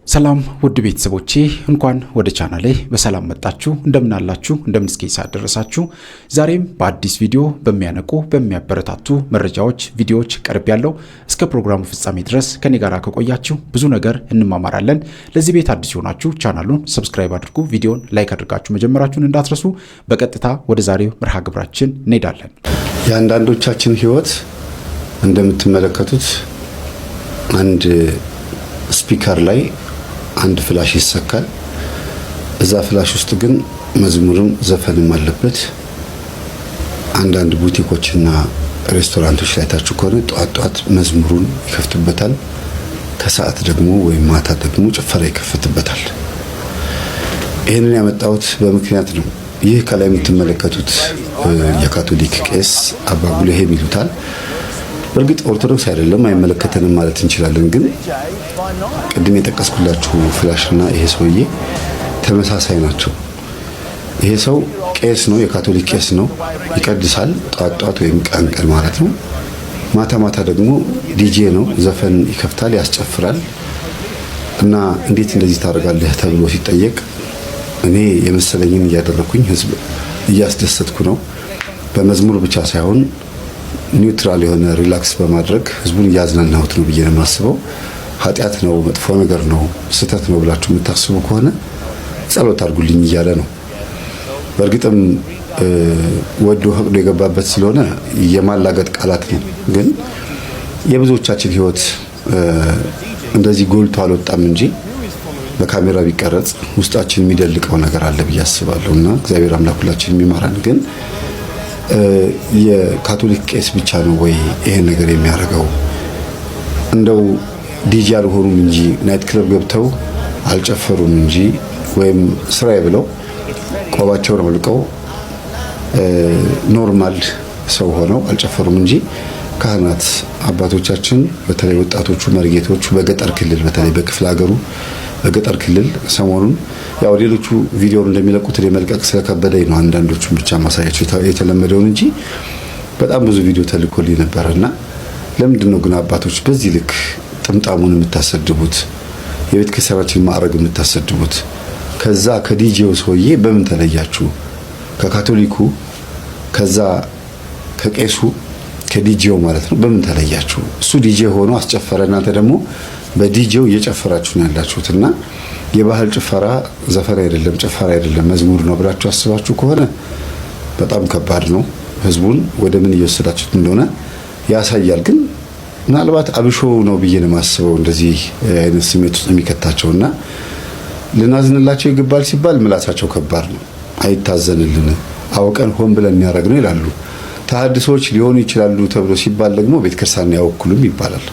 ሰላም ውድ ቤተሰቦቼ እንኳን ወደ ቻናሌ በሰላም መጣችሁ። እንደምን አላችሁ? እንደምን እስከ ሰዓት ደረሳችሁ? ዛሬም በአዲስ ቪዲዮ በሚያነቁ በሚያበረታቱ መረጃዎች ቪዲዮዎች ቀርብ ያለው እስከ ፕሮግራሙ ፍጻሜ ድረስ ከኔ ጋር ከቆያችሁ ብዙ ነገር እንማማራለን። ለዚህ ቤት አዲስ ሆናችሁ ቻናሉን ሰብስክራይብ አድርጉ፣ ቪዲዮን ላይክ አድርጋችሁ መጀመራችሁን እንዳትረሱ። በቀጥታ ወደ ዛሬው መርሃ ግብራችን እንሄዳለን። የአንዳንዶቻችን ህይወት እንደምትመለከቱት አንድ ስፒከር ላይ አንድ ፍላሽ ይሰካል። እዛ ፍላሽ ውስጥ ግን መዝሙርም ዘፈንም አለበት። አንዳንድ ቡቲኮችና ሬስቶራንቶች ላይ ታችሁ ከሆነ ጧት መዝሙሩን ይከፍቱበታል፣ ከሰዓት ደግሞ ወይም ማታ ደግሞ ጭፈራ ይከፍቱበታል። ይህንን ያመጣሁት በምክንያት ነው። ይህ ከላይ የምትመለከቱት የካቶሊክ ቄስ አባ ጉልሄም ይሉታል። በእርግጥ ኦርቶዶክስ አይደለም፣ አይመለከተንም ማለት እንችላለን። ግን ቅድም የጠቀስኩላችሁ ፍላሽና ይሄ ሰውዬ ተመሳሳይ ናቸው። ይሄ ሰው ቄስ ነው፣ የካቶሊክ ቄስ ነው። ይቀድሳል ጧት ወይም ቀን ማለት ነው። ማታ ደግሞ ዲጄ ነው፣ ዘፈን ይከፍታል፣ ያስጨፍራል። እና እንዴት እንደዚህ ታደርጋለህ ተብሎ ሲጠየቅ እኔ የመሰለኝን እያደረኩኝ ህዝብ እያስደሰትኩ ነው። በመዝሙር ብቻ ሳይሆን ኒውትራል የሆነ ሪላክስ በማድረግ ህዝቡን እያዝናናሁት ነው ብዬ ነው የማስበው። ኃጢአት ነው፣ መጥፎ ነገር ነው፣ ስህተት ነው ብላችሁ የምታስቡ ከሆነ ጸሎት አድርጉልኝ እያለ ነው። በእርግጥም ወዶ ፈቅዶ የገባበት ስለሆነ የማላገጥ ቃላት ነው። ግን የብዙዎቻችን ህይወት እንደዚህ ጎልቶ አልወጣም እንጂ በካሜራ ቢቀረጽ ውስጣችን የሚደልቀው ነገር አለ ብዬ አስባለሁ። እና እግዚአብሔር አምላክ ሁላችን የሚማራን። ግን የካቶሊክ ቄስ ብቻ ነው ወይ ይሄን ነገር የሚያደርገው? እንደው ዲጂ አልሆኑም እንጂ ናይት ክለብ ገብተው አልጨፈሩም እንጂ ወይም ስራዬ ብለው ቆባቸውን አውልቀው ኖርማል ሰው ሆነው አልጨፈሩም እንጂ ካህናት አባቶቻችን፣ በተለይ ወጣቶቹ መርጌቶቹ በገጠር ክልል በተለይ በክፍለ ሀገሩ በገጠር ክልል ሰሞኑን ያው ሌሎቹ ቪዲዮውን እንደሚለቁት ለመልቀቅ ስለከበደኝ ነው አንዳንዶቹን ብቻ ማሳያቸው የተለመደውን እንጂ በጣም ብዙ ቪዲዮ ተልኮልኝ ነበርና ለምንድን ነው ግን አባቶች በዚህ ልክ ጥምጣሙን የምታሰድቡት? የቤተ ክርስቲያናችን ማዕረግ የምታሰድቡት? ከዛ ከዲጄው ሰውዬ በምን ተለያችሁ? ከካቶሊኩ ከዛ ከቄሱ ከዲጄው ማለት ነው በምን ተለያችሁ? እሱ ዲጄ ሆኖ አስጨፈረ፣ እናንተ ደግሞ በዲጄው እየጨፈራችሁ ነው ያላችሁትና የባህል ጭፈራ ዘፈን አይደለም፣ ጭፈራ አይደለም፣ መዝሙር ነው ብላችሁ አስባችሁ ከሆነ በጣም ከባድ ነው። ህዝቡን ወደ ምን እየወሰዳችሁት እንደሆነ ያሳያል። ግን ምናልባት አብሾ ነው ብዬ ነው የማስበው እንደዚህ አይነት ስሜት ውስጥ የሚከታቸውና ልናዝንላቸው ይገባል ሲባል ምላሳቸው ከባድ ነው። አይታዘንልን አውቀን ሆን ብለን የሚያደርግ ነው ይላሉ። ተሐድሶች ሊሆኑ ይችላሉ ተብሎ ሲባል ደግሞ ቤተክርስቲያን ያወክሉም ይባላል።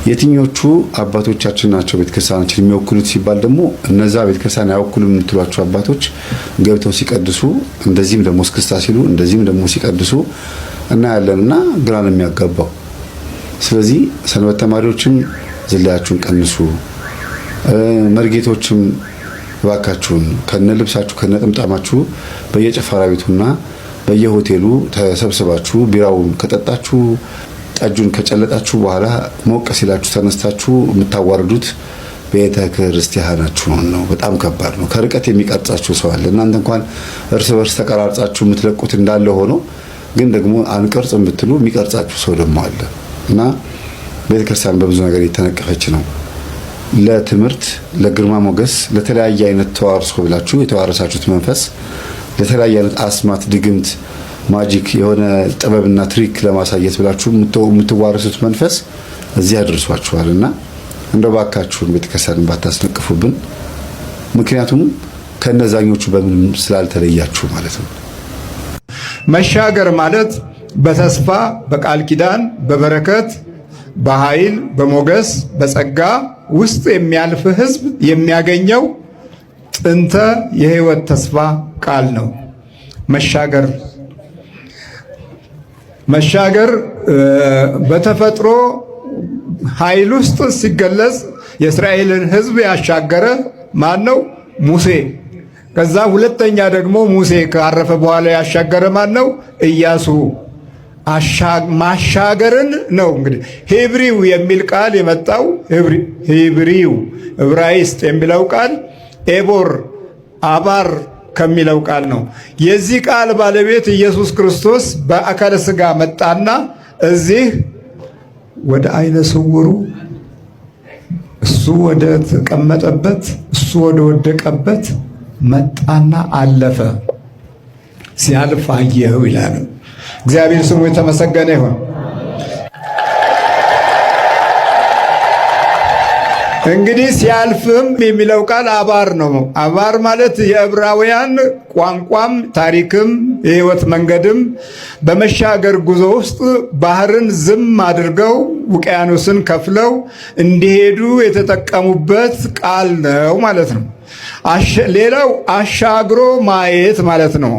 የትኞቹ አባቶቻችን ናቸው ቤተክርስቲያናችን የሚወክሉት ሲባል ደግሞ እነዛ ቤተክርስቲያን ያወክሉም የምትሏቸው አባቶች ገብተው ሲቀድሱ እንደዚህም ደግሞ እስክስታ ሲሉ እንደዚህም ደግሞ ሲቀድሱ እናያለንና ግራ ነው የሚያጋባው። ስለዚህ ሰንበት ተማሪዎችም ዝላያችሁን ቀንሱ፣ መርጌቶችም እባካችሁን ከነልብሳችሁ ከነጥምጣማችሁ በየጭፈራ ቤቱና በየሆቴሉ ተሰብስባችሁ ቢራውን ከጠጣችሁ ጠጁን ከጨለጣችሁ በኋላ ሞቅ ሲላችሁ ተነስታችሁ የምታዋርዱት ቤተ ክርስቲያናችሁ ነው። በጣም ከባድ ነው። ከርቀት የሚቀርጻችሁ ሰው አለ። እናንተ እንኳን እርስ በርስ ተቀራርጻችሁ የምትለቁት እንዳለ ሆኖ ግን ደግሞ አንቀርጽ የምትሉ የሚቀርጻችሁ ሰው ደግሞ አለ እና ቤተ ክርስቲያን በብዙ ነገር የተነቀፈች ነው። ለትምህርት፣ ለግርማ ሞገስ፣ ለተለያየ አይነት ተዋርሶ ብላችሁ የተዋረሳችሁት መንፈስ ለተለያየ አይነት አስማት፣ ድግምት፣ ማጂክ የሆነ ጥበብና ትሪክ ለማሳየት ብላችሁ የምትዋረሱት መንፈስ እዚህ አድርሷችኋልና እንደው ባካችሁን ቤተክርስቲያንን ባታስነቅፉብን። ምክንያቱም ከነዛኞቹ በምን ስላልተለያችሁ ማለት ነው። መሻገር ማለት በተስፋ በቃል ኪዳን በበረከት በኃይል በሞገስ በጸጋ ውስጥ የሚያልፍ ህዝብ የሚያገኘው ጥንተ የህይወት ተስፋ ቃል ነው። መሻገር በተፈጥሮ ኃይል ውስጥ ሲገለጽ የእስራኤልን ህዝብ ያሻገረ ማን ነው? ሙሴ። ከዛ ሁለተኛ ደግሞ ሙሴ ካረፈ በኋላ ያሻገረ ማን ነው? ኢያሱ። ማሻገርን ነው። እንግዲህ ሂብሪው የሚል ቃል የመጣው ሂብሪው ዕብራይስጥ የሚለው ቃል ኤቦር አባር ከሚለው ቃል ነው። የዚህ ቃል ባለቤት ኢየሱስ ክርስቶስ በአካለ ሥጋ መጣና እዚህ ወደ አይነ ስውሩ እሱ ወደ ተቀመጠበት እሱ ወደ ወደቀበት መጣና አለፈ። ሲያልፍ አየው ይላል። እግዚአብሔር ስሙ የተመሰገነ ይሁን። እንግዲህ ሲያልፍም የሚለው ቃል አባር ነው። አባር ማለት የዕብራውያን ቋንቋም ታሪክም የሕይወት መንገድም በመሻገር ጉዞ ውስጥ ባህርን ዝም አድርገው ውቅያኖስን ከፍለው እንዲሄዱ የተጠቀሙበት ቃል ነው ማለት ነው። ሌላው አሻግሮ ማየት ማለት ነው።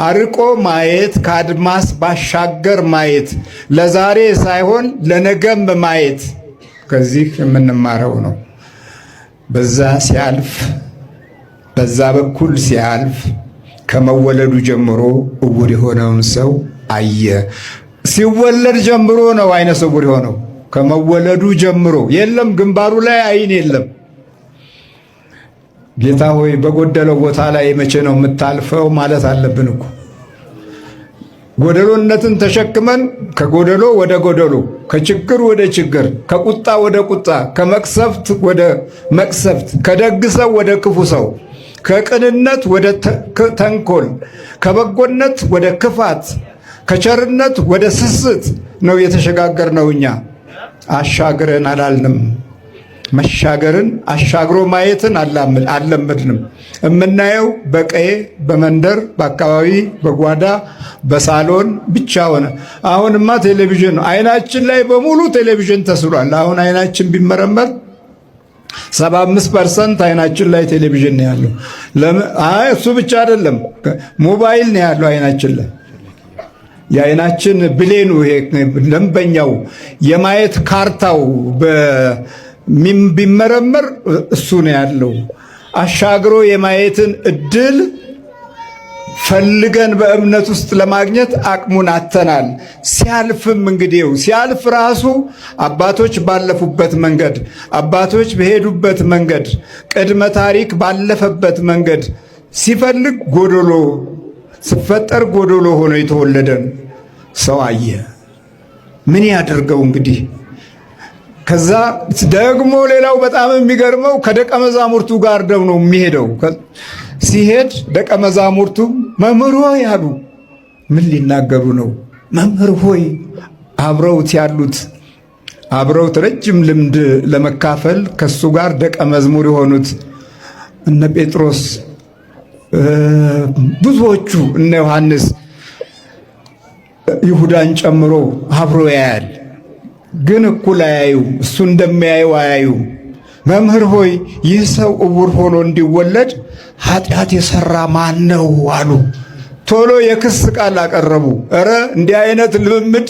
አርቆ ማየት፣ ከአድማስ ባሻገር ማየት፣ ለዛሬ ሳይሆን ለነገም ማየት ከዚህ የምንማረው ነው። በዛ ሲያልፍ በዛ በኩል ሲያልፍ ከመወለዱ ጀምሮ እውር የሆነውን ሰው አየ። ሲወለድ ጀምሮ ነው አይነ ስውር የሆነው። ከመወለዱ ጀምሮ የለም፣ ግንባሩ ላይ አይን የለም። ጌታ ሆይ በጎደለው ቦታ ላይ መቼ ነው የምታልፈው ማለት አለብን እኮ። ጎደሎነትን ተሸክመን ከጎደሎ ወደ ጎደሎ፣ ከችግር ወደ ችግር፣ ከቁጣ ወደ ቁጣ፣ ከመቅሰፍት ወደ መቅሰፍት፣ ከደግ ሰው ወደ ክፉ ሰው፣ ከቅንነት ወደ ተንኮል፣ ከበጎነት ወደ ክፋት፣ ከቸርነት ወደ ስስት ነው የተሸጋገርነው። እኛ አሻግረን አላልንም። መሻገርን አሻግሮ ማየትን አልለመድንም። የምናየው በቀዬ በመንደር በአካባቢ በጓዳ በሳሎን ብቻ ሆነ። አሁንማ ቴሌቪዥን ነው። አይናችን ላይ በሙሉ ቴሌቪዥን ተስሏል። አሁን አይናችን ቢመረመር 75% አይናችን ላይ ቴሌቪዥን ነው ያለው። እሱ ብቻ አይደለም፣ ሞባይል ነው ያለው አይናችን ላይ። የአይናችን ብሌኑ ይሄ ደንበኛው የማየት ካርታው ቢመረመር እሱ ነው ያለው። አሻግሮ የማየትን እድል ፈልገን በእምነት ውስጥ ለማግኘት አቅሙን አተናል። ሲያልፍም እንግዲህ ሲያልፍ ራሱ አባቶች ባለፉበት መንገድ፣ አባቶች በሄዱበት መንገድ፣ ቅድመ ታሪክ ባለፈበት መንገድ ሲፈልግ ጎዶሎ ሲፈጠር ጎዶሎ ሆኖ የተወለደን ሰው አየ። ምን ያደርገው እንግዲህ? ከዛ ደግሞ ሌላው በጣም የሚገርመው ከደቀ መዛሙርቱ ጋር ደግሞ ነው የሚሄደው። ሲሄድ ደቀ መዛሙርቱ መምህር ሆይ አሉ። ምን ሊናገሩ ነው? መምህር ሆይ አብረውት ያሉት አብረውት ረጅም ልምድ ለመካፈል ከሱ ጋር ደቀ መዝሙር የሆኑት እነ ጴጥሮስ ብዙዎቹ እነ ዮሐንስ ይሁዳን ጨምሮ አብሮ ያያል። ግን እኩል አያዩ፣ እሱ እንደሚያዩ አያዩ። መምህር ሆይ ይህ ሰው ዕውር ሆኖ እንዲወለድ ኃጢአት የሰራ ማን ነው አሉ። ቶሎ የክስ ቃል አቀረቡ። ኧረ እንዲህ አይነት ልምምድ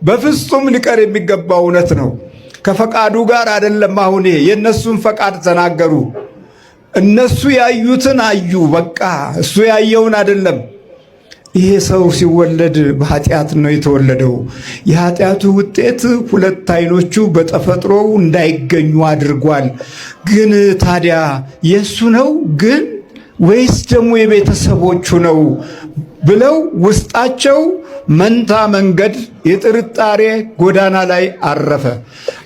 በፍጹም ሊቀር የሚገባ እውነት ነው። ከፈቃዱ ጋር አይደለም። አሁን የእነሱን ፈቃድ ተናገሩ። እነሱ ያዩትን አዩ። በቃ እሱ ያየውን አይደለም። ይሄ ሰው ሲወለድ በኃጢአት ነው የተወለደው። የኃጢአቱ ውጤት ሁለት አይኖቹ በተፈጥሮው እንዳይገኙ አድርጓል። ግን ታዲያ የእሱ ነው ግን ወይስ ደግሞ የቤተሰቦቹ ነው ብለው ውስጣቸው መንታ መንገድ የጥርጣሬ ጎዳና ላይ አረፈ።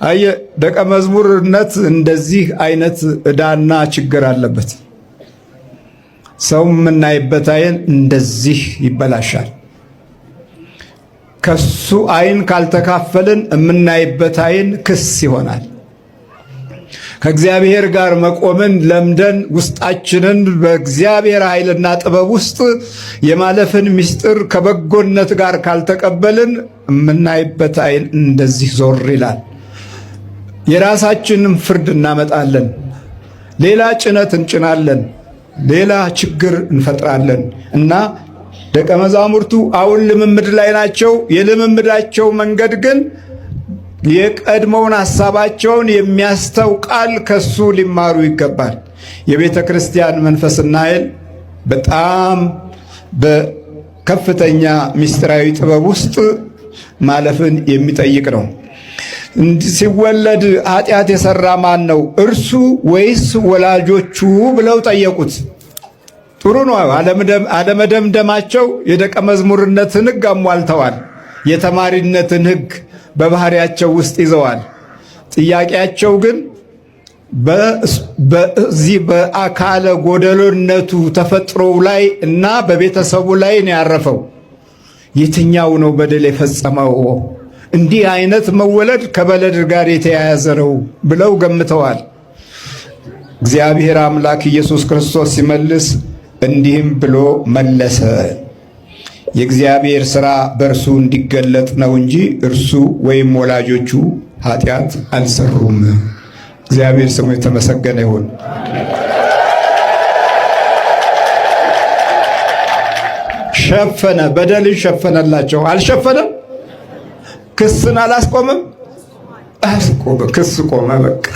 አየ ደቀ መዝሙርነት እንደዚህ አይነት ዕዳና ችግር አለበት። ሰው የምናይበት አይን እንደዚህ ይበላሻል። ከሱ አይን ካልተካፈልን የምናይበት አይን ክስ ይሆናል። ከእግዚአብሔር ጋር መቆምን ለምደን ውስጣችንን በእግዚአብሔር ኃይልና ጥበብ ውስጥ የማለፍን ምስጢር ከበጎነት ጋር ካልተቀበልን የምናይበት አይን እንደዚህ ዞር ይላል። የራሳችንን ፍርድ እናመጣለን። ሌላ ጭነት እንጭናለን። ሌላ ችግር እንፈጥራለን። እና ደቀ መዛሙርቱ አሁን ልምምድ ላይ ናቸው። የልምምዳቸው መንገድ ግን የቀድሞውን ሐሳባቸውን የሚያስተው ቃል ከሱ ሊማሩ ይገባል። የቤተ ክርስቲያን መንፈስና ኃይል በጣም ከፍተኛ ምስጢራዊ ጥበብ ውስጥ ማለፍን የሚጠይቅ ነው። ሲወለድ ኃጢአት የሰራ ማን ነው? እርሱ ወይስ ወላጆቹ ብለው ጠየቁት። ጥሩ ነው። አለመደምደማቸው የደቀ መዝሙርነትን ሕግ አሟልተዋል። የተማሪነትን ሕግ በባህሪያቸው ውስጥ ይዘዋል። ጥያቄያቸው ግን በዚህ በአካለ ጎደሎነቱ ተፈጥሮው ላይ እና በቤተሰቡ ላይ ነው ያረፈው። የትኛው ነው በደል የፈጸመው? እንዲህ አይነት መወለድ ከበደል ጋር የተያያዘ ነው ብለው ገምተዋል። እግዚአብሔር አምላክ ኢየሱስ ክርስቶስ ሲመልስ እንዲህም ብሎ መለሰ። የእግዚአብሔር ሥራ በእርሱ እንዲገለጥ ነው እንጂ እርሱ ወይም ወላጆቹ ኃጢአት አልሰሩም። እግዚአብሔር ስሙ የተመሰገነ ይሁን። ሸፈነ፣ በደልን ሸፈነላቸው። አልሸፈነም? ክስን አላስቆመም? አስቆመ። ክስ ቆመ። በቃ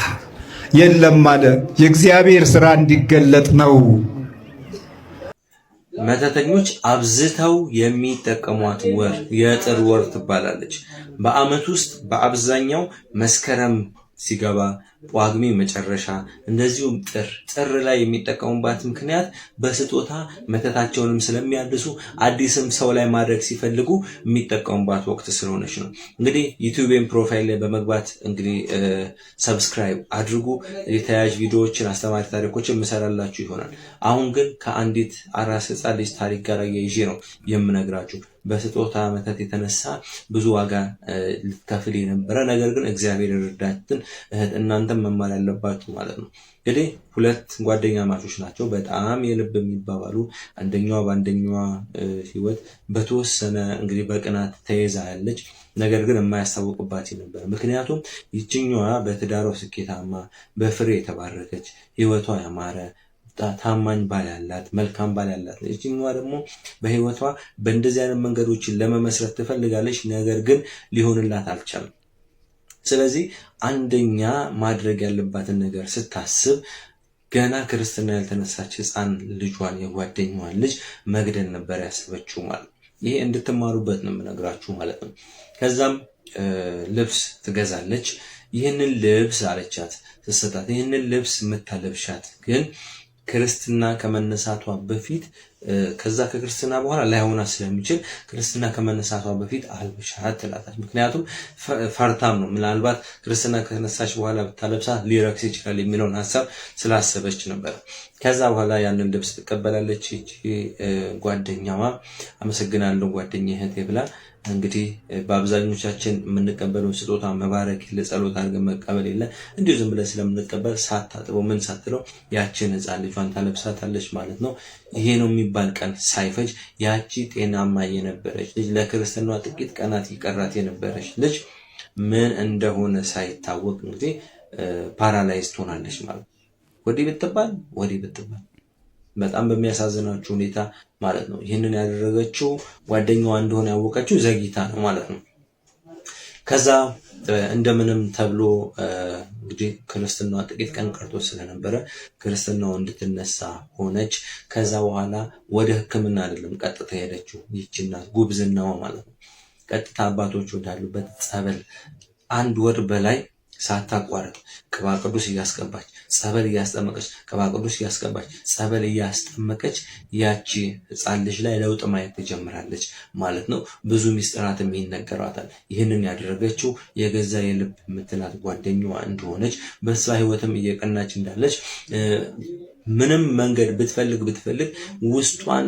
የለም አለ። የእግዚአብሔር ሥራ እንዲገለጥ ነው። መተተኞች አብዝተው የሚጠቀሟት ወር የጥር ወር ትባላለች። በዓመት ውስጥ በአብዛኛው መስከረም ሲገባ፣ ጳጉሜ መጨረሻ፣ እንደዚሁም ጥር ላይ የሚጠቀሙባት ምክንያት በስጦታ መተታቸውንም ስለሚያድሱ አዲስም ሰው ላይ ማድረግ ሲፈልጉ የሚጠቀሙባት ወቅት ስለሆነች ነው። እንግዲህ ዩቲዩብን ፕሮፋይል ላይ በመግባት እንግዲህ ሰብስክራይብ አድርጉ። የተያያዥ ቪዲዮዎችን፣ አስተማሪ ታሪኮችን ምሰራላችሁ ይሆናል። አሁን ግን ከአንዲት አራስ ሕፃን ልጅ ታሪክ ጋር ይዤ ነው የምነግራችሁ። በስጦታ መተት የተነሳ ብዙ ዋጋ ልትከፍል የነበረ ነገር ግን እግዚአብሔር ረዳትን እህት እናንተም መማር ያለባችሁ ማለት ነው። እንግዲህ ሁለት ጓደኛ ማቾች ናቸው፣ በጣም የልብ የሚባባሉ። አንደኛዋ በአንደኛዋ ህይወት በተወሰነ እንግዲህ በቅናት ተይዛ ያለች፣ ነገር ግን የማያስታውቅባት ነበር። ምክንያቱም ይችኛዋ በትዳሯ ስኬታማ፣ በፍሬ የተባረከች፣ ህይወቷ ያማረ ታማኝ ባል ያላት፣ መልካም ባል ያላት። እቺኛዋ ደግሞ በህይወቷ በእንደዚህ አይነት መንገዶችን ለመመስረት ትፈልጋለች፣ ነገር ግን ሊሆንላት አልቻለም። ስለዚህ አንደኛ ማድረግ ያለባትን ነገር ስታስብ ገና ክርስትና ያልተነሳች ህፃን ልጇን የጓደኛዋን ልጅ መግደል ነበር ያሰበችው ማለት ነው። ይሄ እንድትማሩበት ነው የምነግራችሁ ማለት ነው። ከዛም ልብስ ትገዛለች። ይህንን ልብስ አለቻት ስትሰጣት፣ ይህንን ልብስ የምታለብሻት ግን ክርስትና ከመነሳቷ በፊት ከዛ ከክርስትና በኋላ ላይሆና ስለሚችል ክርስትና ከመነሳቷ በፊት አልብሻት ትላታለች። ምክንያቱም ፈርታም ነው። ምናልባት ክርስትና ከነሳች በኋላ ብታለብሳት ሊረክስ ይችላል የሚለውን ሀሳብ ስላሰበች ነበር። ከዛ በኋላ ያንን ልብስ ትቀበላለች። እቺ ጓደኛዋ አመሰግናለሁ ጓደኛዬ እህቴ ብላ እንግዲህ በአብዛኞቻችን የምንቀበለውን ስጦታ መባረክ የለ፣ ጸሎት አድርገን መቀበል የለ፣ እንዲሁ ዝም ብለን ስለምንቀበል ሳታጥበው ምን ሳትለው ያችን ህፃን ልጇን ታለብሳታለች ማለት ነው። ይሄ ነው የሚባል ቀን ሳይፈጅ ያቺ ጤናማ የነበረች ልጅ ለክርስትናዋ ጥቂት ቀናት ይቀራት የነበረች ልጅ ምን እንደሆነ ሳይታወቅ እንግዲህ ፓራላይዝ ትሆናለች ማለት ነው። ወዲህ ብትባል በጣም በሚያሳዝናችሁ ሁኔታ ማለት ነው። ይህንን ያደረገችው ጓደኛዋ እንደሆነ ያወቀችው ዘግይታ ነው ማለት ነው። ከዛ እንደምንም ተብሎ እንግዲህ ክርስትናዋ ጥቂት ቀን ቀርቶ ስለነበረ ክርስትናው እንድትነሳ ሆነች። ከዛ በኋላ ወደ ሕክምና አይደለም ቀጥታ ሄደችው ይችና ጉብዝናዋ ማለት ነው። ቀጥታ አባቶች ወዳሉበት ጸበል 1 ወር በላይ ሳታቋረጥ ቅባ ቅዱስ እያስቀባች ጸበል እያስጠመቀች ቅባ ቅዱስ እያስቀባች ጸበል እያስጠመቀች ያቺ ህፃን ልጅ ላይ ለውጥ ማየት ትጀምራለች ማለት ነው። ብዙ ሚስጥራትም ይነገራታል። ይህንን ያደረገችው የገዛ የልብ የምትላት ጓደኛዋ እንደሆነች በሷ ህይወትም እየቀናች እንዳለች ምንም መንገድ ብትፈልግ ውስጧን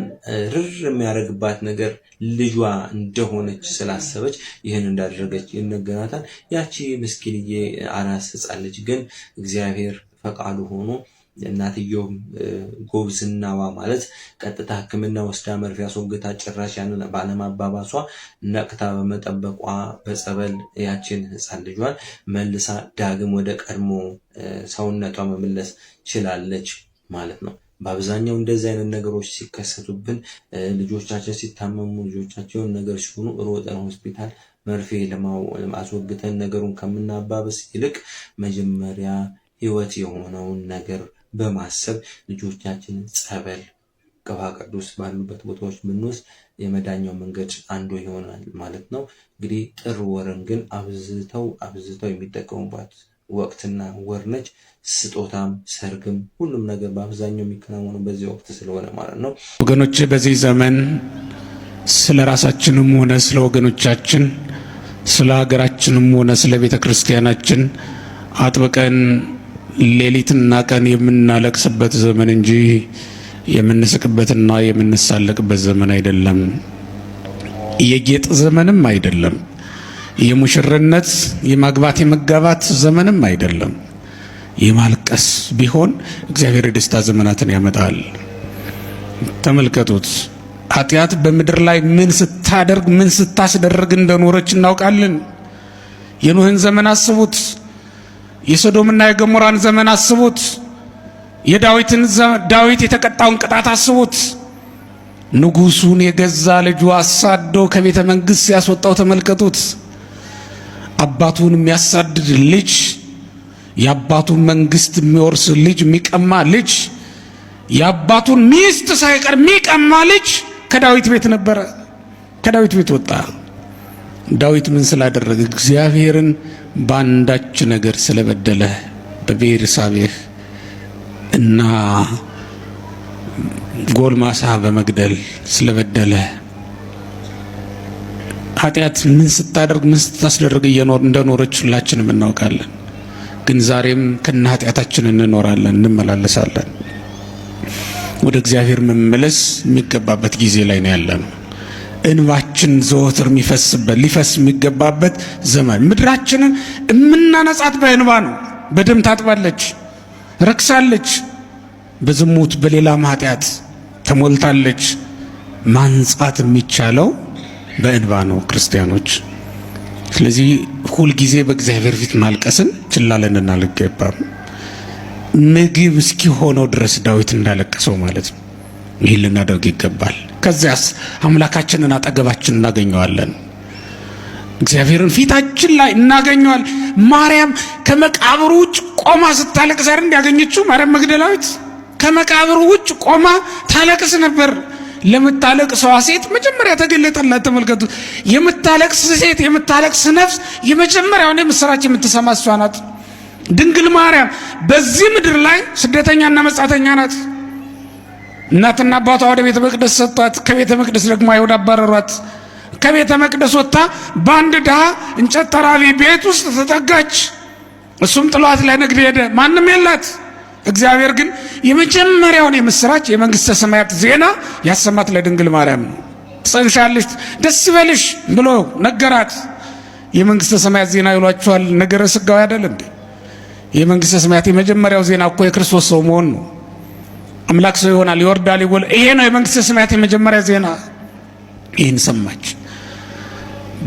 ርር የሚያደርግባት ነገር ልጇ እንደሆነች ስላሰበች ይህን እንዳደረገች ይነገራታል። ያቺ ምስኪንዬ አራስ ህፃን ልጅ ግን እግዚአብሔር ፈቃዱ ሆኖ እናትየው ጎብዝናዋ ማለት ቀጥታ ሕክምና ወስዳ መርፌ አስወግታ ጭራሽ ያንን ባለማባባሷ ነቅታ በመጠበቋ በጸበል ያችን ህፃን ልጇን መልሳ ዳግም ወደ ቀድሞ ሰውነቷ መመለስ ችላለች ማለት ነው። በአብዛኛው እንደዚህ አይነት ነገሮች ሲከሰቱብን ልጆቻችን ሲታመሙ ልጆቻቸውን ነገር ሲሆኑ ሮጠን ሆስፒታል መርፌ ለማስወግተን ነገሩን ከምናባበስ ይልቅ መጀመሪያ ህይወት የሆነውን ነገር በማሰብ ልጆቻችንን ጸበል ቅባ ቅዱስ ባሉበት ቦታዎች ብንወስድ የመዳኛው መንገድ አንዱ ይሆናል ማለት ነው። እንግዲህ ጥር ወርን ግን አብዝተው የሚጠቀሙባት ወቅትና ወር ነች። ስጦታም ሰርግም ሁሉም ነገር በአብዛኛው የሚከናወነው በዚህ ወቅት ስለሆነ ማለት ነው። ወገኖች በዚህ ዘመን ስለ ራሳችንም ሆነ ስለ ወገኖቻችን ስለ ሀገራችንም ሆነ ስለ ቤተ ክርስቲያናችን አጥብቀን ሌሊትና ቀን የምናለቅስበት ዘመን እንጂ የምንስቅበትና የምንሳለቅበት ዘመን አይደለም። የጌጥ ዘመንም አይደለም። የሙሽርነት የማግባት የመጋባት ዘመንም አይደለም። የማልቀስ ቢሆን እግዚአብሔር የደስታ ዘመናትን ያመጣል። ተመልከቱት። ኃጢአት በምድር ላይ ምን ስታደርግ ምን ስታስደርግ እንደኖረች እናውቃለን። የኖህን ዘመን አስቡት። የሶዶምና የገሞራን ዘመን አስቡት። ዳዊት የተቀጣውን ቅጣት አስቡት። ንጉሱን የገዛ ልጁ አሳዶ ከቤተ መንግስት ሲያስወጣው ተመልከቱት። አባቱን የሚያሳድድ ልጅ፣ የአባቱን መንግስት የሚወርስ ልጅ፣ የሚቀማ ልጅ፣ የአባቱን ሚስት ሳይቀር የሚቀማ ልጅ ከዳዊት ቤት ነበረ። ከዳዊት ቤት ወጣ። ዳዊት ምን ስላደረገ? እግዚአብሔርን በአንዳች ነገር ስለበደለ በቤርሳቤህ እና ጎልማሳ በመግደል ስለበደለ። ኃጢአት ምን ስታደርግ ምን ስታስደርግ እንደኖረች ሁላችንም እናውቃለን። ግን ዛሬም ከነ ኃጢአታችን እንኖራለን፣ እንመላለሳለን። ወደ እግዚአብሔር መመለስ የሚገባበት ጊዜ ላይ ነው ያለነው። እንባችን ዘወትር ሊፈስ የሚገባበት ዘመን። ምድራችንን የምናነጻት በእንባ ነው። በደም ታጥባለች፣ ረክሳለች፣ በዝሙት በሌላም ኃጢአት ተሞልታለች። ማንጻት የሚቻለው በእንባ ነው ክርስቲያኖች። ስለዚህ ሁልጊዜ በእግዚአብሔር ፊት ማልቀስን ችላ ልንል አይገባም። ምግብ እስኪሆነው ድረስ ዳዊት እንዳለቀሰው ማለት ነው። ይህን ልናደርግ ይገባል። ከዚያስ አምላካችንን አጠገባችን እናገኘዋለን። እግዚአብሔርን ፊታችን ላይ እናገኘዋል። ማርያም ከመቃብሩ ውጭ ቆማ ስታለቅስ አይደል እንዲያገኘችው? ማርያም መግደላዊት ከመቃብሩ ውጭ ቆማ ታለቅስ ነበር። ለምታለቅሰዋ ሴት መጀመሪያ ተገለጠላት። ተመልከቱ። የምታለቅስ ሴት፣ የምታለቅስ ነፍስ የመጀመሪያውን የምስራች የምትሰማ እሷ ናት። ድንግል ማርያም በዚህ ምድር ላይ ስደተኛና መጻተኛ ናት። እናትና አባቷ ወደ ቤተ መቅደስ ሰጥቷት፣ ከቤተ መቅደስ ደግሞ አይሁድ አባረሯት። ከቤተ መቅደስ ወጥታ በአንድ ድሃ እንጨት ጠራቢ ቤት ውስጥ ተጠጋች። እሱም ጥሏት ለንግድ ሄደ። ማንም የላት። እግዚአብሔር ግን የመጀመሪያውን የምስራች የመንግስተ ሰማያት ዜና ያሰማት ለድንግል ማርያም ነው። ትጸንሻለሽ፣ ደስ ይበልሽ ብሎ ነገራት። የመንግስተ ሰማያት ዜና ይሏቸዋል። ነገረ ስጋዊ አይደል እንዴ? የመንግስተ ሰማያት የመጀመሪያው ዜና እኮ የክርስቶስ ሰው መሆን ነው። አምላክ ሰው ይሆናል፣ ይወርዳል፣ ይወለዳል። ይሄ ነው የመንግስተ ሰማያት የመጀመሪያ ዜና። ይህን ሰማች።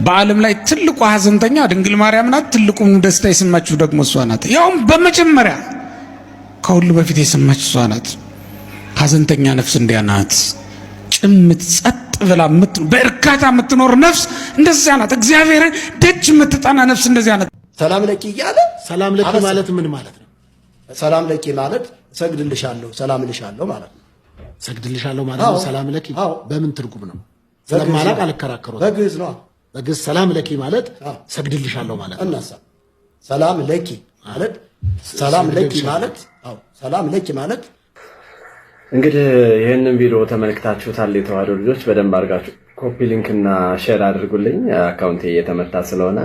በዓለም ላይ ትልቁ ሀዘንተኛ ድንግል ማርያም ናት። ትልቁን ደስታ የሰማችው ደግሞ እሷ ናት። ያውም በመጀመሪያ ከሁሉ በፊት የሰማች እሷ ናት። ሀዘንተኛ ነፍስ እንዲያ ናት። ጭምት ጸጥ ብላ በእርካታ የምትኖር ነፍስ እንደዚያ ናት። እግዚአብሔርን ደጅ የምትጠና ነፍስ እንደዚያ ናት። ሰላም ለኪ እያለ ሰላም ለኪ ማለት ምን ማለት ነው? ሰላም ለኪ ማለት ሰግድልሻለሁ፣ ሰላም ልሻለሁ ማለት ነው። ሰግድልሻለሁ ማለት ነው። ሰላም ለኪ በምን ትርጉም ነው? ስለማላቅ አልከራከሩም። በግዕዝ ነው። በግዕዝ ሰላም ለኪ ማለት ሰግድልሻለሁ ማለት ነው። እናሳ ሰላም ለኪ ማለት ሰላም ለኪ ማለት ሰላም ለኪ ማለት እንግዲህ ይህንን ቪዲዮ ተመልክታችሁታል። የተዋሕዶ ልጆች በደንብ አድርጋችሁ ኮፒ ሊንክ እና ሼር አድርጉልኝ። አካውንቴ እየተመታ ስለሆነ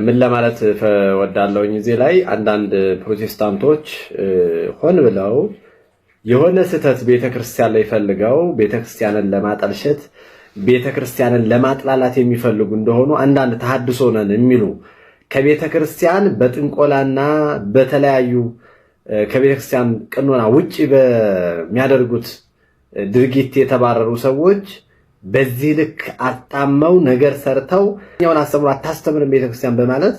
ምን ለማለት ወዳለሁኝ እዚህ ላይ አንዳንድ ፕሮቴስታንቶች ሆን ብለው የሆነ ስህተት ቤተክርስቲያን ላይ ፈልገው ቤተክርስቲያንን ለማጠልሸት ቤተክርስቲያንን ለማጥላላት የሚፈልጉ እንደሆኑ አንዳንድ ተሐድሶ ነን የሚሉ ከቤተክርስቲያን በጥንቆላና በተለያዩ ከቤተክርስቲያን ቀኖና ውጪ በሚያደርጉት ድርጊት የተባረሩ ሰዎች በዚህ ልክ አጣመው ነገር ሰርተው እኛውን አስተምሮ አታስተምርም ቤተክርስቲያን በማለት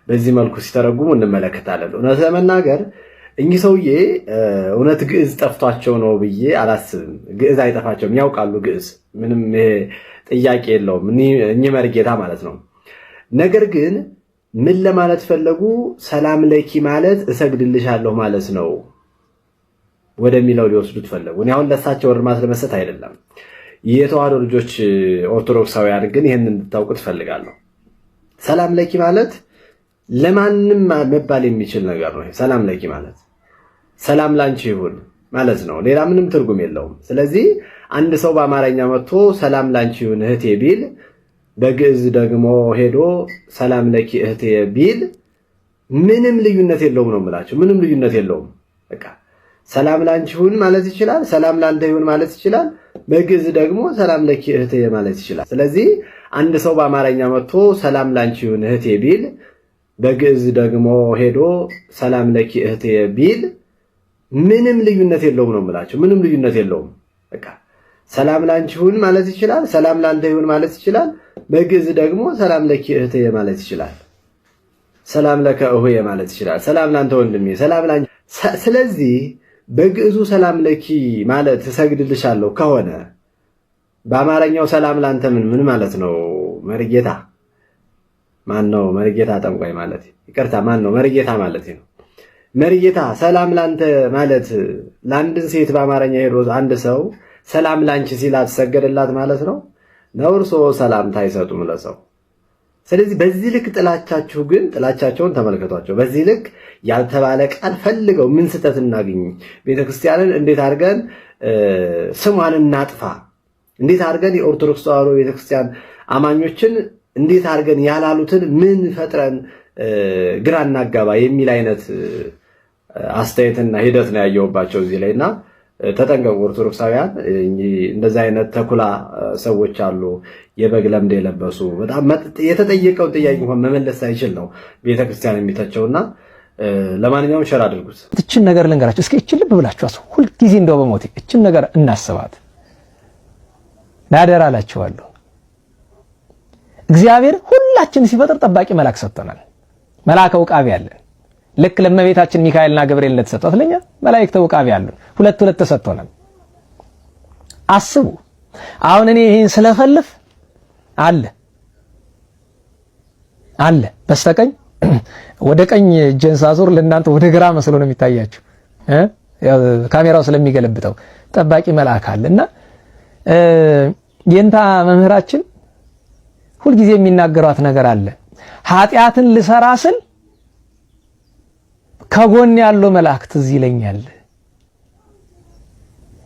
በዚህ መልኩ ሲተረጉሙ እንመለከታለን። እውነት ለመናገር እኚህ ሰውዬ እውነት ግዕዝ ጠፍቷቸው ነው ብዬ አላስብም። ግዕዝ አይጠፋቸውም፣ ያውቃሉ ግዕዝ፣ ምንም ጥያቄ የለውም። እኚህ መርጌታ ማለት ነው። ነገር ግን ምን ለማለት ፈለጉ? ሰላም ለኪ ማለት እሰግድልሻለሁ ማለት ነው ወደሚለው ሊወስዱት ፈለጉ። እኔ አሁን ለሳቸው እርማት ለመስጠት አይደለም። የተዋህዶ ልጆች ኦርቶዶክሳውያን ግን ይህንን እንድታውቁት እፈልጋለሁ። ሰላም ለኪ ማለት ለማንም መባል የሚችል ነገር ነው። ሰላም ለኪ ማለት ሰላም ላንቺ ይሁን ማለት ነው። ሌላ ምንም ትርጉም የለውም። ስለዚህ አንድ ሰው በአማርኛ መጥቶ ሰላም ላንቺ ይሁን እህቴ ቢል፣ በግዕዝ ደግሞ ሄዶ ሰላም ለኪ እህቴ ቢል ምንም ልዩነት የለውም ነው የምላቸው። ምንም ልዩነት የለውም። በቃ ሰላም ላንቺ ይሁን ማለት ይችላል፣ ሰላም ላንተ ይሁን ማለት ይችላል። በግዕዝ ደግሞ ሰላም ለኪ እህቴ ማለት ይችላል። ስለዚህ አንድ ሰው በአማርኛ መጥቶ ሰላም ላንቺ ይሁን እህቴ ቢል፣ በግዕዝ ደግሞ ሄዶ ሰላም ለኪ እህቴ ቢል ምንም ልዩነት የለውም ነው የምላቸው። ምንም ልዩነት የለውም። በቃ ሰላም ላንቺ ይሁን ማለት ይችላል፣ ሰላም ላንተ ይሁን ማለት ይችላል። በግዕዝ ደግሞ ሰላም ለኪ እህቴ ማለት ይችላል። ሰላም ለከ እሁየ ማለት ይችላል። ሰላም ላንተ ወንድሜ፣ ሰላም ላንቺ። ስለዚህ በግዕዙ ሰላም ለኪ ማለት እሰግድልሻለሁ ከሆነ በአማርኛው ሰላም ላንተ ምን ማለት ነው? መርጌታ ማን ነው? መርጌታ ጠንቋይ ማለት ይቅርታ፣ ማን ነው መርጌታ ማለት ነው? መርጌታ ሰላም ላንተ ማለት ለአንድን ሴት በአማርኛ ሄዶ አንድ ሰው ሰላም ላንቺ ሲላት ሰገደላት ማለት ነው? ነውርሶ ሰላምታ አይሰጡም ለሰው። ስለዚህ በዚህ ልክ ጥላቻቸውን ተመልከቷቸው። በዚህ ልክ ያልተባለ ቃል ፈልገው ምን ስተት እናገኝ? ቤተክርስቲያንን እንዴት አድርገን ስሟን እናጥፋ? እንዴት አድርገን የኦርቶዶክስ ተዋሕዶ ቤተክርስቲያን አማኞችን እንዴት አድርገን ያላሉትን ምን ፈጥረን ግራ እናጋባ የሚል አይነት አስተያየትና ሂደት ነው ያየሁባቸው እዚህ ላይና ተጠንቀቁ ኦርቶዶክሳውያን። እንደዚህ አይነት ተኩላ ሰዎች አሉ፣ የበግ ለምድ የለበሱ በጣም የተጠየቀውን ጥያቄ እንኳን መመለስ ሳይችል ነው ቤተክርስቲያን የሚተቸውና ለማንኛውም ሸር አድርጉት። እችን ነገር ልንገራችሁ እስኪ። እችን ልብ ብላችሁ ሁልጊዜ እንደው በሞቴ እችን ነገር እናስባት ናደራ አላችኋለሁ። እግዚአብሔር ሁላችን ሲፈጥር ጠባቂ መልአክ ሰጥቶናል። መልአከ ውቃቢ አለን። ልክ ለእመቤታችን ሚካኤልና ገብርኤል እንደተሰጠው ለኛ መላእክተ ውቃቢ አሉ። ሁለት ተሰጥቶናል። አስቡ። አሁን እኔ ይሄን ስለፈልፍ አለ በስተቀኝ ወደ ቀኝ እጄን ሳዞር ለእናንተ ወደ ግራ መስሎ ነው የሚታያችሁ ካሜራው ስለሚገለብጠው ጠባቂ መልአክ አለና የእንታ መምህራችን ሁልጊዜ የሚናገሯት ነገር አለ። ኃጢአትን ልሰራ ስል ከጎን ያለው መልአክ ትዝ ይለኛል።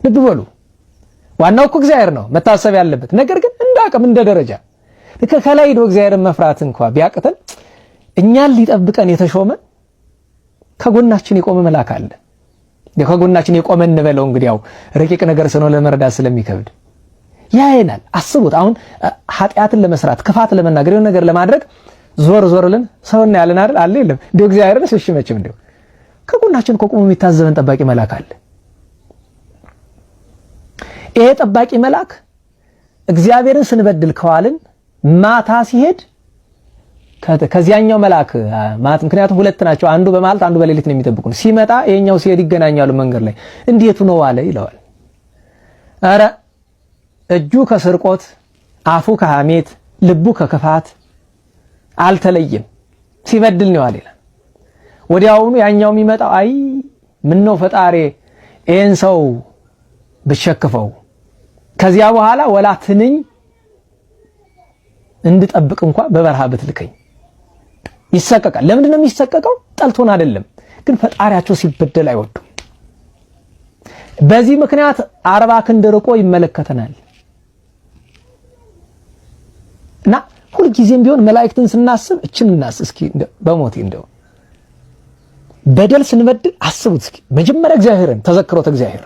ልብ በሉ። ዋናው እኮ እግዚአብሔር ነው መታሰብ ያለበት። ነገር ግን እንደ አቅም እንደ ደረጃ ከላይ ሄዶ እግዚአብሔርን መፍራት እንኳን ቢያቅተን እኛን ሊጠብቀን የተሾመ ከጎናችን የቆመ መልአክ አለ። ከጎናችን የቆመ እንበለው እንግዲህ ያው ረቂቅ ነገር ስለሆነ ለመረዳት ስለሚከብድ ያየናል። አስቡት። አሁን ኃጢአትን ለመስራት ክፋት ለመናገር የሆነ ነገር ለማድረግ ዞርልን ሰውና ያለን አይደል አለ የለም እንደው እግዚአብሔርን ስሽመችም እንደው ከጎናችን ቆሞ የሚታዘበን ጠባቂ መልአክ አለ። ይሄ ጠባቂ መልአክ እግዚአብሔርን ስንበድል ከዋልን ማታ ሲሄድ ከዚያኛው መልአክ ምክንያቱም ሁለት ናቸው፣ አንዱ በማለት አንዱ በሌሊት ነው የሚጠብቁን። ሲመጣ ይሄኛው ሲሄድ ይገናኛሉ መንገድ ላይ። እንዴት ነው ዋለ ይለዋል። አረ እጁ ከስርቆት አፉ ከሐሜት ልቡ ከክፋት አልተለየም፣ ሲበድል ነው አለ። ወዲያውኑ ያኛው የሚመጣው አይ ምን ነው ፈጣሪ ይሄን ሰው ብሸክፈው ከዚያ በኋላ ወላ ትንኝ እንድጠብቅ እንኳን በበረሃ ብትልከኝ ይሰቀቃል። ለምንድን ነው የሚሰቀቀው? ጠልቶን አይደለም፣ ግን ፈጣሪያቸው ሲበደል አይወዱም። በዚህ ምክንያት 40 ክንድ ርቆ ይመለከተናል። እና ሁልጊዜም ቢሆን መላእክትን ስናስብ እችን እናስብ እስኪ። በሞቴ እንደው በደል ስንበድል አስቡት እስኪ። መጀመሪያ እግዚአብሔርን ተዘክሮት እግዚአብሔር፣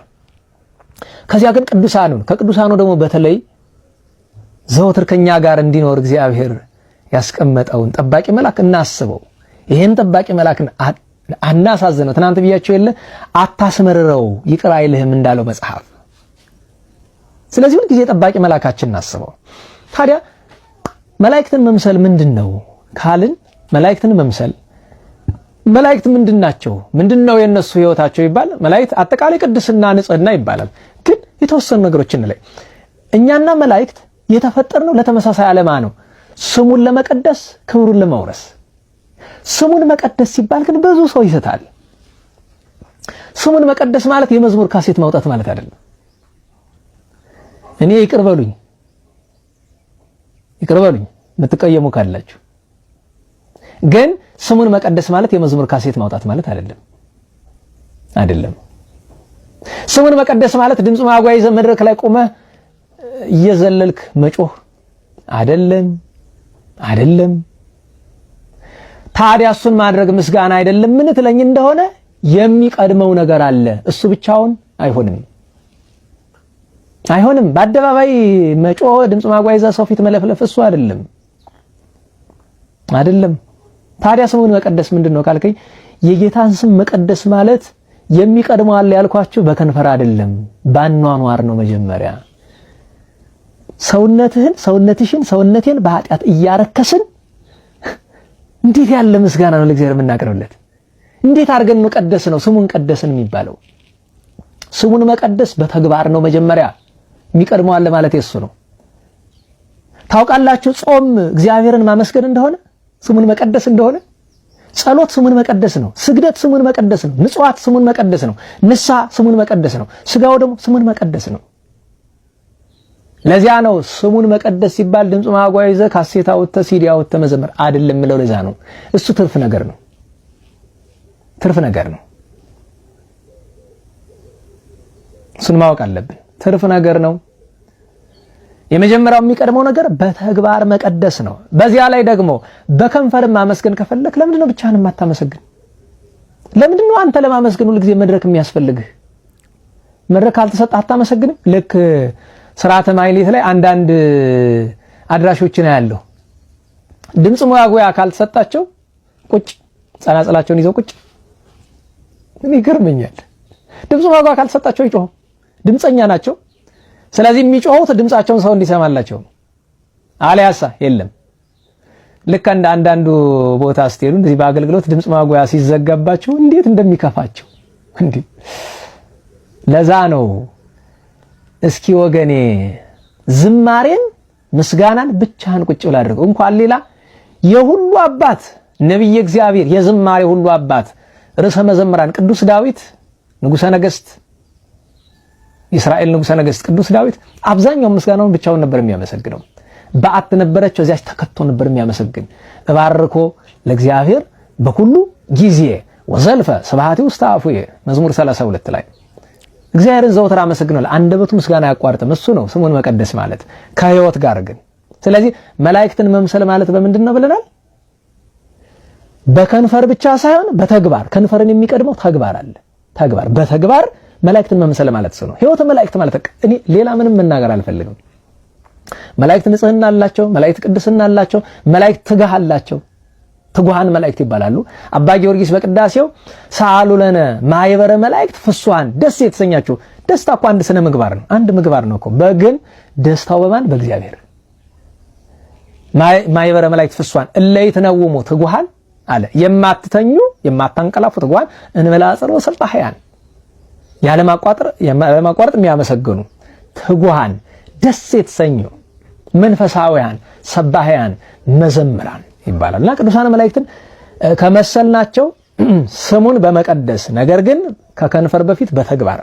ከዚያ ግን ቅዱሳኑን፣ ከቅዱሳኑ ደግሞ በተለይ ዘወትር ከኛ ጋር እንዲኖር እግዚአብሔር ያስቀመጠውን ጠባቂ መልአክ እናስበው። ይሄን ጠባቂ መልአክን አናሳዝነው። ትናንት ብያቸው የለ አታስመርረው ይቅር አይልህም እንዳለው መጽሐፍ። ስለዚህ ሁልጊዜ ጠባቂ መልአካችን እናስበው። ታዲያ መላእክትን መምሰል ምንድነው ካልን መላእክትን መምሰል መላእክት ምንድናቸው? ምንድነው የነሱ ህይወታቸው ይባል? መላእክት አጠቃላይ ቅድስና ንጽህና ይባላል። ግን የተወሰኑ ነገሮችን ላይ እኛና መላእክት የተፈጠርነው ለተመሳሳይ ዓላማ ነው። ስሙን ለመቀደስ ክብሩን ለመውረስ። ስሙን መቀደስ ሲባል ግን ብዙ ሰው ይስታል። ስሙን መቀደስ ማለት የመዝሙር ካሴት ማውጣት ማለት አይደለም። እኔ ይቅር በሉኝ የምትቀየሙ ካላችሁ። ግን ስሙን መቀደስ ማለት የመዝሙር ካሴት ማውጣት ማለት አይደለም። ስሙን መቀደስ ማለት ድምጽ ማጓያ ይዘህ መድረክ ላይ ቆመህ እየዘለልክ መጮህ አይደለም። ታዲያ እሱን ማድረግ ምስጋና አይደለም? ምን ትለኝ እንደሆነ የሚቀድመው ነገር አለ። እሱ ብቻውን አይሆንም። በአደባባይ መጮህ፣ ድምጽ ማጓያ ይዘህ ሰው ፊት መለፍለፍ እሱ አይደለም። ታዲያ ስሙን መቀደስ ምንድነው ካልከኝ፣ የጌታን ስም መቀደስ ማለት የሚቀድመው አለ ያልኳችሁ በከንፈር አይደለም፣ ባኗኗር ነው። መጀመሪያ ሰውነቴን በኃጢአት እያረከስን እንዴት ያለ ምስጋና ነው ለእግዚአብሔር የምናቀርብለት? እንዴት አድርገን ነው ቀደስ ነው ስሙን ቀደስን የሚባለው? ስሙን መቀደስ በተግባር ነው። መጀመሪያ የሚቀድመው አለ ማለት እሱ ነው። ታውቃላችሁ ጾም እግዚአብሔርን ማመስገን እንደሆነ ስሙን መቀደስ እንደሆነ፣ ጸሎት ስሙን መቀደስ ነው። ስግደት ስሙን መቀደስ ነው። ምጽዋት ስሙን መቀደስ ነው። ንስሐ ስሙን መቀደስ ነው። ስጋው ደግሞ ስሙን መቀደስ ነው። ለዚያ ነው ስሙን መቀደስ ሲባል ድምጽ ማጓያ ይዘህ ካሴት አውጥተህ ሲዲ አውጥተህ መዘመር አይደለም የሚለው። ለዛ ነው እሱ ትርፍ ነገር ነው። እሱን ማወቅ አለብን። ትርፍ ነገር ነው። የመጀመሪያው የሚቀድመው ነገር በተግባር መቀደስ ነው። በዚያ ላይ ደግሞ በከንፈር ማመስገን ከፈለክ ለምንድን ነው ብቻህን የማታመሰግን? ለምንድን ነው አንተ ለማመስገን ሁሉ ጊዜ መድረክ የሚያስፈልግህ? መድረክ ካልተሰጠህ አታመሰግንም? ልክ ስርዓተ ማህሌት ላይ አንዳንድ አድራሾችን ያለው ድምጽ ማጉያ ካልተሰጣቸው ቁጭ ጸናጽላቸውን ይዘው ቁጭ። ምን ይገርመኛል። ድምጽ ማጉያ ካልተሰጣቸው ይጮሁ፣ ድምጸኛ ናቸው። ስለዚህ የሚጮሁት ድምጻቸውን ሰው እንዲሰማላቸው ነው። አልያሳ የለም። ልክ አንዳንዱ ቦታ ስትሄዱ እንደዚህ በአገልግሎት ድምጽ ማጉያ ሲዘጋባቸው እንዴት እንደሚከፋቸው እንዴ! ለዛ ነው እስኪ ወገኔ ዝማሬን ምስጋናን ብቻህን ቁጭ ብለህ አድርገው። እንኳን ሌላ የሁሉ አባት ነብይ እግዚአብሔር የዝማሬ ሁሉ አባት ርዕሰ መዘምራን ቅዱስ ዳዊት ንጉሠ ነገሥት የእስራኤል ንጉሠ ነገሥት ቅዱስ ዳዊት አብዛኛው ምስጋናውን ብቻውን ነበር የሚያመሰግነው። በዓት ነበረች፣ እዚያች ተከቶ ነበር የሚያመሰግን። እባርኮ ለእግዚአብሔር በሁሉ ጊዜ ወዘልፈ ስብሐቲሁ ውስተ አፉየ መዝሙር 32 ላይ እግዚአብሔርን ዘወትር አመሰግናለሁ፣ አንደበቱ ምስጋና አያቋርጥም። እሱ ነው ስሙን መቀደስ ማለት ከህይወት ጋር ግን። ስለዚህ መላእክትን መምሰል ማለት በምንድን ነው ብለናል? በከንፈር ብቻ ሳይሆን በተግባር። ከንፈርን የሚቀድመው ተግባር አለ። በተግባር መላእክትን መምሰል ማለት ነው። ህይወት መላእክት ማለት እኔ ሌላ ምንም መናገር አልፈልግም። መላእክት ንጽህና አላቸው፣ መላእክት ቅድስና አላቸው፣ መላእክት ትጋህ አላቸው። ትጉሃን መላእክት ይባላሉ። አባ ጊዮርጊስ በቅዳሴው ሰአሉ ለነ ማይበረ መላእክት ፍሱሃን፣ ደስ የተሰኛችሁ። ደስታ እኮ አንድ ስነ ምግባር ነው፣ አንድ ምግባር ነው እኮ። በግን ደስታው በማን? በእግዚአብሔር። ማይበረ መላእክት ፍሱሃን እለይትነውሙ ትጉሃን አለ፣ የማትተኙ የማታንቀላፉ ትጉሃን እንበላ ጸሮ ሰልጣህያን፣ ያለማቋረጥ የሚያመሰግኑ ትጉሃን፣ ደስ የተሰኙ መንፈሳውያን፣ ሰባህያን፣ መዘምራን ይባላልና ቅዱሳን መላእክትን ከመሰልናቸው ስሙን በመቀደስ ነገር ግን ከከንፈር በፊት በተግባር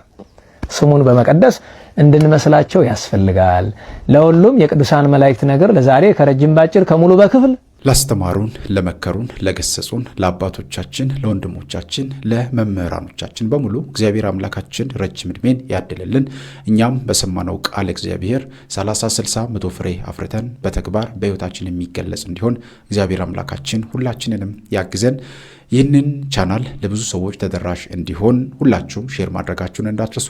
ስሙን በመቀደስ እንድንመስላቸው ያስፈልጋል። ለሁሉም የቅዱሳን መላእክት ነገር ለዛሬ ከረጅም ባጭር ከሙሉ በክፍል ላስተማሩን፣ ለመከሩን፣ ለገሰጹን ለአባቶቻችን፣ ለወንድሞቻችን፣ ለመምህራኖቻችን በሙሉ እግዚአብሔር አምላካችን ረጅም ዕድሜን ያድልልን። እኛም በሰማነው ቃል እግዚአብሔር 30፣ 60፣ 100 ፍሬ አፍርተን በተግባር በሕይወታችን የሚገለጽ እንዲሆን እግዚአብሔር አምላካችን ሁላችንንም ያግዘን። ይህንን ቻናል ለብዙ ሰዎች ተደራሽ እንዲሆን ሁላችሁም ሼር ማድረጋችሁን እንዳትረሱ።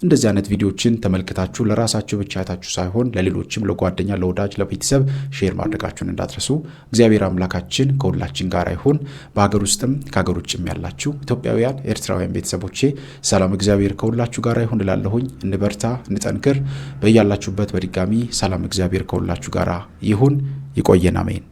እንደዚህ አይነት ቪዲዮዎችን ተመልክታችሁ ለራሳችሁ ብቻ አይታችሁ ሳይሆን ለሌሎችም፣ ለጓደኛ፣ ለወዳጅ፣ ለቤተሰብ ሼር ማድረጋችሁን እንዳትረሱ። እግዚአብሔር አምላካችን ከሁላችን ጋር ይሁን። በሀገር ውስጥም ከሀገር ውጭም ያላችሁ ኢትዮጵያውያን፣ ኤርትራውያን ቤተሰቦቼ ሰላም እግዚአብሔር ከሁላችሁ ጋር ይሁን እላለሁኝ። እንበርታ፣ እንጠንክር። በያላችሁበት በድጋሚ ሰላም እግዚአብሔር ከሁላችሁ ጋር ይሁን። ይቆየን። አሜን።